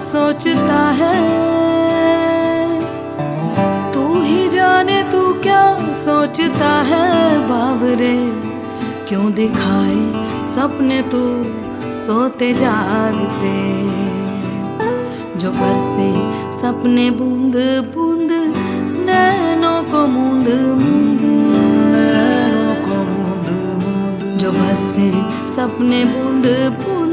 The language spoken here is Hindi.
सोचता है, तू ही जाने तू क्या सोचता है बावरे। क्यों दिखाए सपने तू सोते जागते, जो बरसे सपने बूंद बूंद नैनों को मूंद मूंद, जो बरसे सपने बूंद बूंद